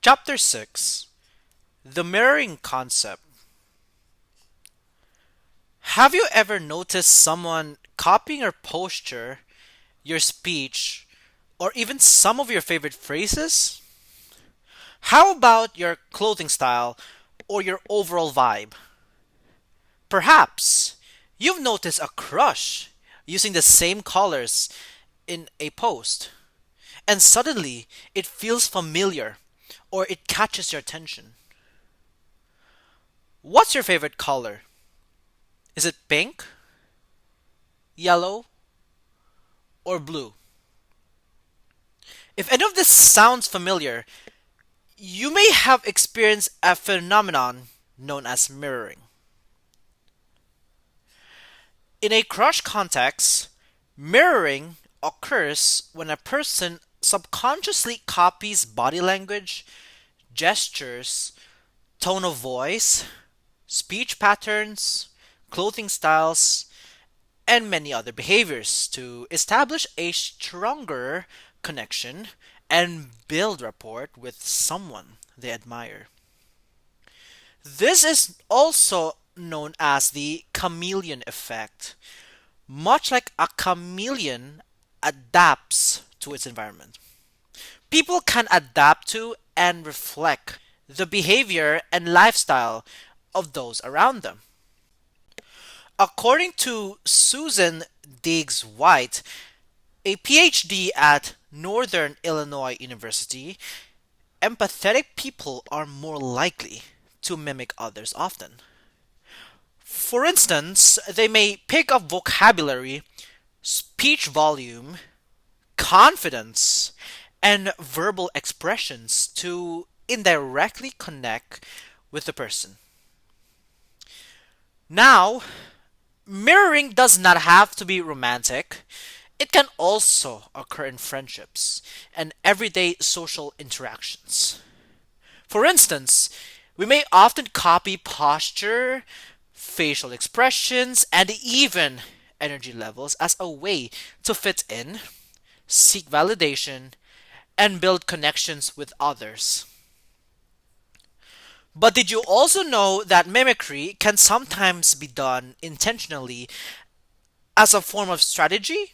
Chapter 6. The Mirroring Concept. Have you ever noticed someone copying your posture, your speech, or even some of your favorite phrases? How about your clothing style or your overall vibe? Perhaps you've noticed a crush using the same colors in a post, and suddenly it feels familiar or it catches your attention. What's your favorite color? Is it pink, yellow, or blue? If any of this sounds familiar, you may have experienced a phenomenon known as mirroring. In a crush context, mirroring occurs when a person subconsciously copies body language, gestures, tone of voice, speech patterns, clothing styles, and many other behaviors to establish a stronger connection and build rapport with someone they admire. This is also known as the chameleon effect. Much like a chameleon adapts to its environment, people can adapt to and reflect the behavior and lifestyle of those around them. According to Susan Diggs White, a PhD at Northern Illinois University, empathetic people are more likely to mimic others often. For instance, they may pick up vocabulary, speech volume, confidence, and verbal expressions to indirectly connect with the person. Now, mirroring does not have to be romantic. It can also occur in friendships and everyday social interactions. For instance, we may often copy posture, facial expressions, and even energy levels as a way to fit in, seek validation, and build connections with others. But did you also know that mimicry can sometimes be done intentionally as a form of strategy?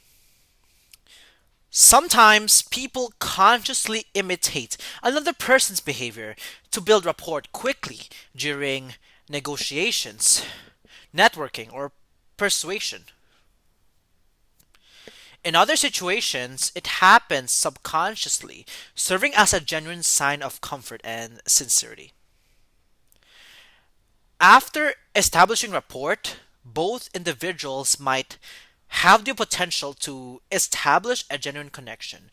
Sometimes people consciously imitate another person's behavior to build rapport quickly during negotiations, networking, or persuasion. In other situations, it happens subconsciously, serving as a genuine sign of comfort and sincerity. After establishing rapport, both individuals might have the potential to establish a genuine connection,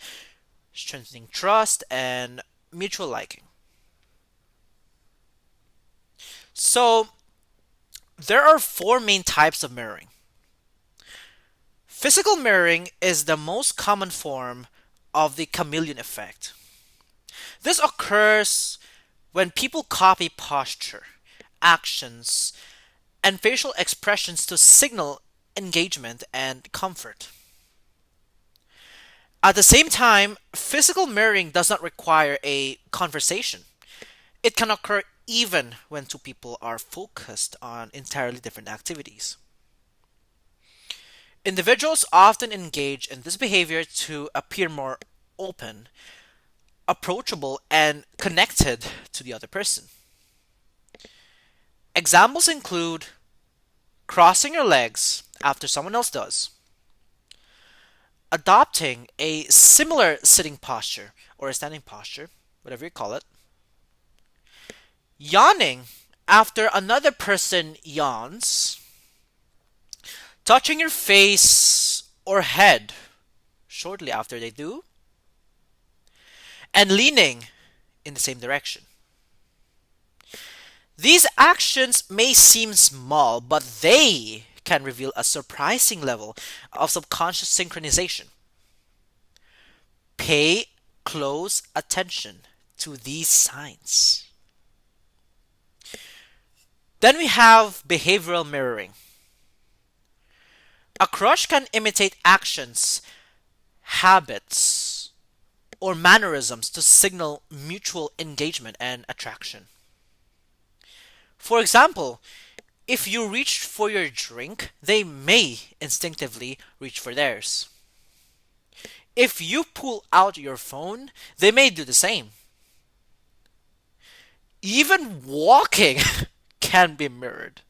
strengthening trust and mutual liking. So, there are four main types of mirroring. Physical mirroring is the most common form of the chameleon effect. This occurs when people copy posture, actions, and facial expressions to signal engagement and comfort. At the same time, physical mirroring does not require a conversation. It can occur even when two people are focused on entirely different activities. Individuals often engage in this behavior to appear more open, approachable, and connected to the other person. Examples include crossing your legs after someone else does, adopting a similar sitting posture or a standing posture, whatever you call it, yawning after another person yawns, touching your face or head shortly after they do, and leaning in the same direction. These actions may seem small, but they can reveal a surprising level of subconscious synchronization. Pay close attention to these signs. Then we have behavioral mirroring. A crush can imitate actions, habits, or mannerisms to signal mutual engagement and attraction. For example, if you reach for your drink, they may instinctively reach for theirs. If you pull out your phone, they may do the same. Even walking can be mirrored.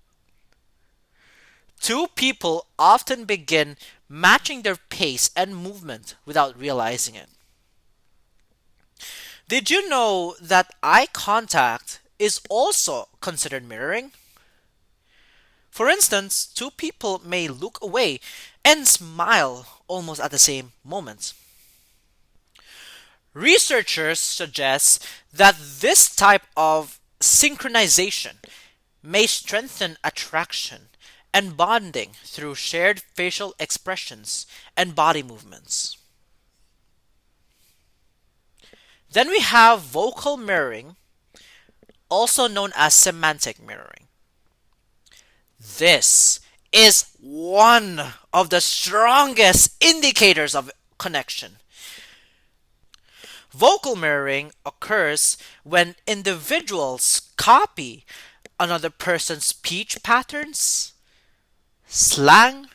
Two people often begin matching their pace and movement without realizing it. Did you know that eye contact is also considered mirroring? For instance, two people may look away and smile almost at the same moment. Researchers suggest that this type of synchronization may strengthen attraction and bonding through shared facial expressions and body movements. Then we have vocal mirroring, also known as semantic mirroring. This is one of the strongest indicators of connection. Vocal mirroring occurs when individuals copy another person's speech patterns, slang,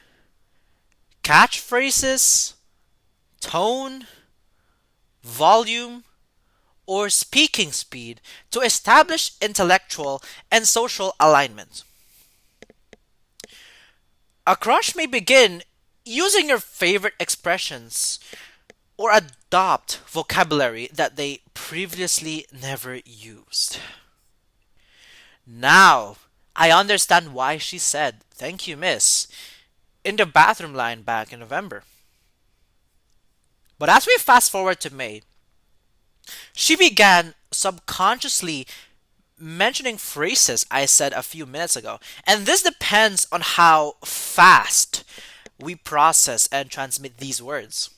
catchphrases, tone, volume, or speaking speed to establish intellectual and social alignment. A crush may begin using your favorite expressions or adopt vocabulary that they previously never used. Now, I understand why she said, "Thank you, miss," in the bathroom line back in November. But as we fast forward to May, she began subconsciously mentioning phrases I said a few minutes ago. And this depends on how fast we process and transmit these words.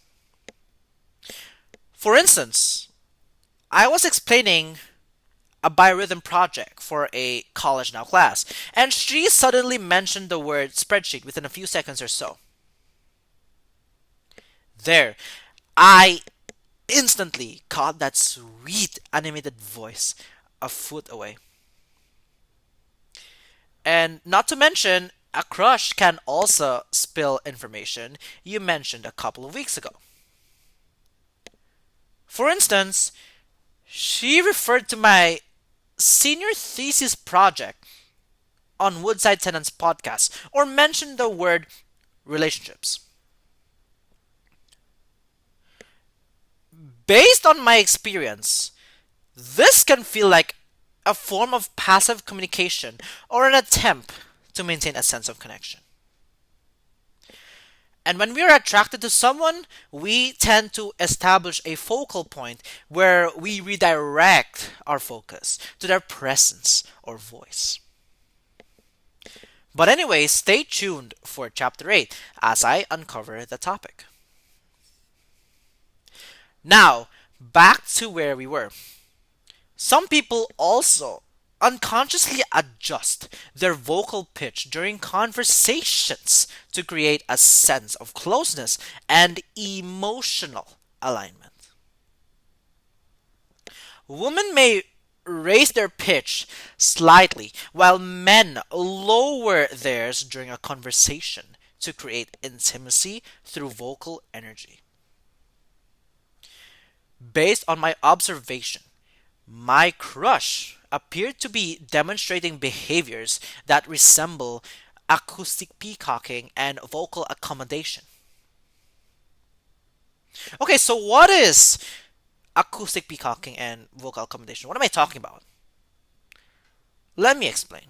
For instance, I was explaining a biorhythm project for a college now class, and she suddenly mentioned the word spreadsheet within a few seconds or so. There, I instantly caught that sweet animated voice a foot away. And not to mention, a crush can also spill information you mentioned a couple of weeks ago. For instance, she referred to my senior thesis project on Woodside Tenants podcast or mentioned the word relationships. Based on my experience, this can feel like a form of passive communication or an attempt to maintain a sense of connection. And when we are attracted to someone, we tend to establish a focal point where we redirect our focus to their presence or voice. But anyway, stay tuned for chapter 8 as I uncover the topic. Now, back to where we were. Some people also unconsciously adjust their vocal pitch during conversations to create a sense of closeness and emotional alignment. Women may raise their pitch slightly while men lower theirs during a conversation to create intimacy through vocal energy. Based on my observation, my crush appeared to be demonstrating behaviors that resemble acoustic peacocking and vocal accommodation. Okay, so what is acoustic peacocking and vocal accommodation? What am I talking about? Let me explain.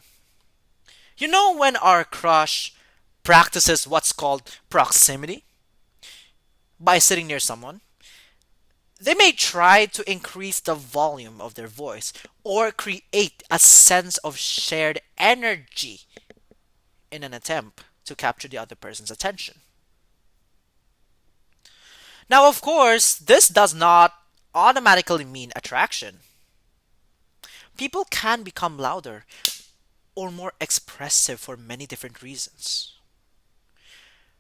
You know when our crush practices what's called proximity? By sitting near someone, they may try to increase the volume of their voice or create a sense of shared energy in an attempt to capture the other person's attention. Now, of course, this does not automatically mean attraction. People can become louder or more expressive for many different reasons.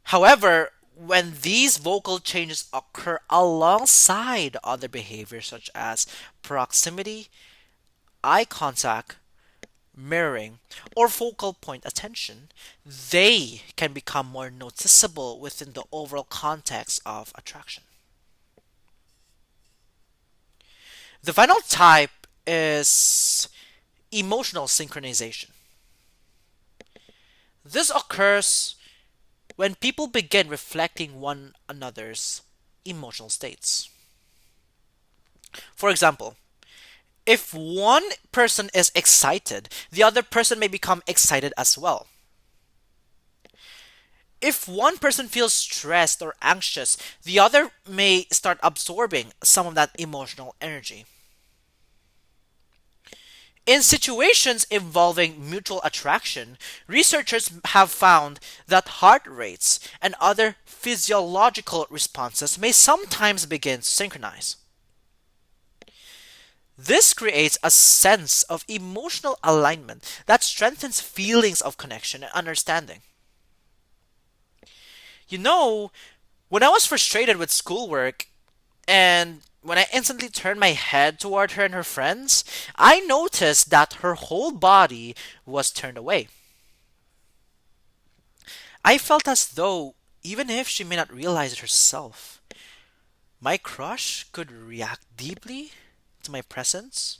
However, When these vocal changes occur alongside other behaviors such as proximity, eye contact, mirroring, or focal point attention, they can become more noticeable within the overall context of attraction. The final type is emotional synchronization. This occurs when people begin reflecting one another's emotional states. For example, if one person is excited, the other person may become excited as well. If one person feels stressed or anxious, the other may start absorbing some of that emotional energy. In situations involving mutual attraction, researchers have found that heart rates and other physiological responses may sometimes begin to synchronize. This creates a sense of emotional alignment that strengthens feelings of connection and understanding. You know, when I was frustrated with schoolwork and when I instantly turned my head toward her and her friends, I noticed that her whole body was turned away. I felt as though, even if she may not realize it herself, my crush could react deeply to my presence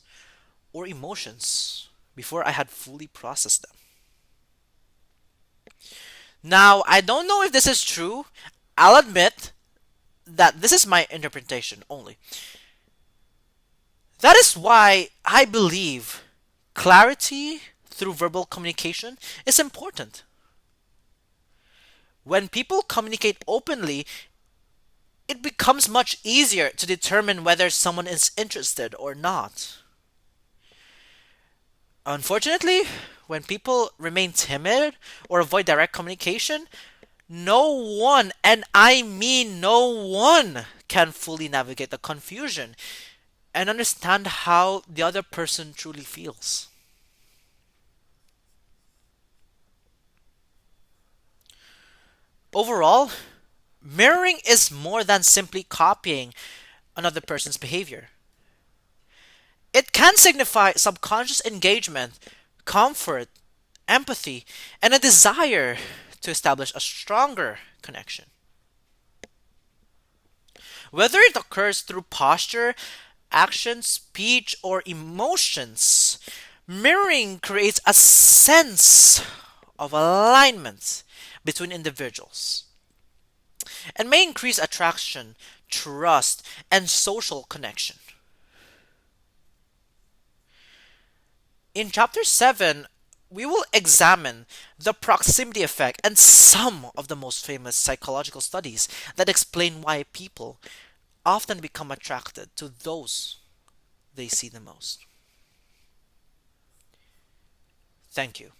or emotions before I had fully processed them. Now, I don't know if this is true. I'll admit that this is my interpretation only. That is why I believe clarity through verbal communication is important. When people communicate openly, it becomes much easier to determine whether someone is interested or not. Unfortunately, when people remain timid or avoid direct communication, no one, and I mean no one, can fully navigate the confusion and understand how the other person truly feels. Overall, mirroring is more than simply copying another person's behavior. It can signify subconscious engagement, comfort, empathy, and a desire to establish a stronger connection. Whether it occurs through posture, action, speech, or emotions, mirroring creates a sense of alignment between individuals and may increase attraction, trust, and social connection. In chapter 7, we will examine the proximity effect and some of the most famous psychological studies that explain why people often become attracted to those they see the most. Thank you.